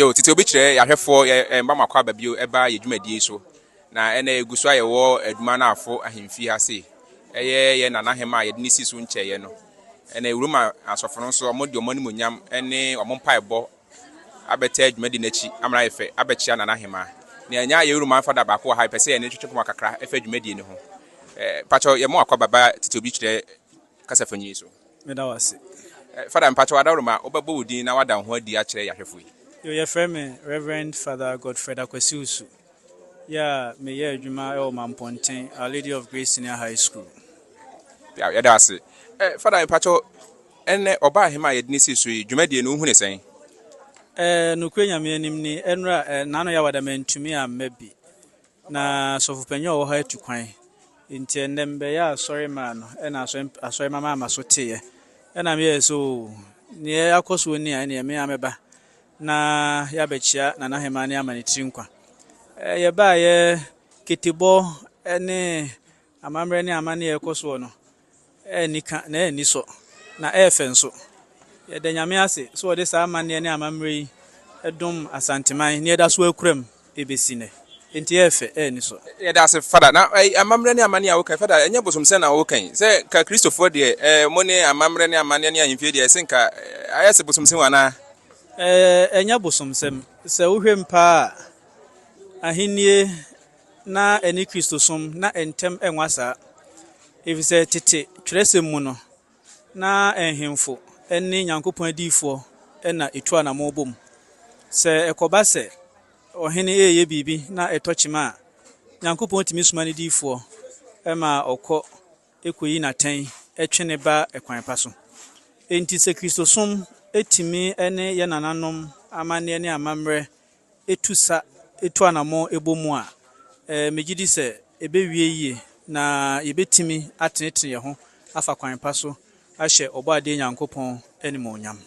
Yo, titi obi kire ya hwefo mba makwa babio eba yedwumadie so. Na ene eguso ayewo aduma na afo ahemfi ha se. Ye nana hema ye dinisi so ncheye no. Ene uruma asofo no so omodi omani monyam ene omompa ebo abete adwumadi nachi amra efe abechia nana hema. Ne anya ye uruma fada ba ko ha pese ye ne twetwe kakra efe adwumadi ne ho. Pacho ye mo akwa baba titi obi kire kasafanyi so. Meda wase. Fada mpacho wadaruma obebo udin na wada ho adi a kire ya hwefo yi. Yo ye frame Reverend Father Godfred Akwasiusu. Yeah, me ye adwuma e o Mamponten, Our Lady of Grace Senior High School. Ya da ase. Fada mpacho ene oba hema ye dinisi so yi dwumadi no hu ne sen. Nukwe nyame anim ni enra nano ya wada mentumi amabi. Na sofupanyo wo ha etukwan. Nti enembe ya sorry man na asori mama amasote ye. Na me so ne akoso ni a ne me ameba. Na ya bechia na hema ne amanitiri nkwa. Ye ba ye kitibo ene amamre ne amane ekoso no. Nika na eniso na efenso. Ye de nyame ase so de sa amane ne amamre yi edum asanteman ne da so akurem ebesine. Enti efe eniso. Ye da ase fada na amamre ne amane a wo kan fada enye bosom se na wo kan. Se ka Christopher de mo ne amamre ne amane ne ahemfie de se nka ayese bosom se wana. Enya bosomsem se wohwem pa ahinie na eni Kristosom na entem enwasa efise tete twerese mu no na enhemfo eni Nyankopon adifo na etu anamo bom se ekoba se ohene eye bibi na etochima Nyankopon timi suma ne difo ma okọ ekoyi na ten etwene ba ekwan paso enti se Kristosom etimi ene ye nananom amane ne amamre etu anamo ebomu a megidi se ebewie yie na yebetimi atenetene ye ho afa kwan paso ahye obade Nyankopon enimonyam.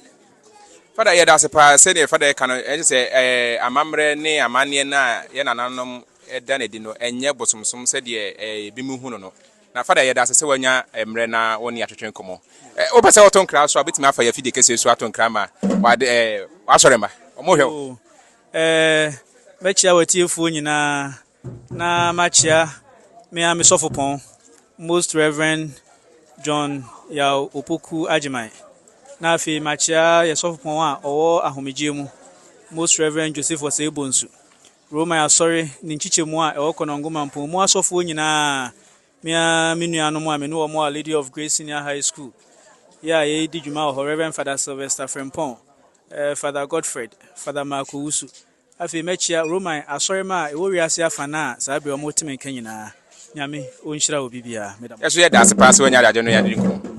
Fada ye da se pa se ne fada ka no se amamre ne amane na ye nananom eda na di no enye bosomsom se de bimu hu no na fada ye da se wanya emre na woni atwetwen komo o pese oton kra so abetimi afa ya fide kese so aton kra ma wa de asore ma omo hwe mechia watiefu nyina na machia me amesofopon Most Reverend John ya Opoku Ajimai na afi machia ye sofopon a owo ahomegyemu Most Reverend Joseph Osebonsu Roma ya sorry ni nchichemu a ewo konongoma mpon mu asofo nyina me nuanom a me no Our Lady of Grace Senior High School. Yeah, ye di juma o Reverend Father Sylvester Frempong, Father Godfred, Father Marco Usu. Afi mechia Roman asorema e wo wiase afana sa be o motime kan nyina. Nyame o nhyira obi bia. Yeso ye da se pass wanya da no ya di nko.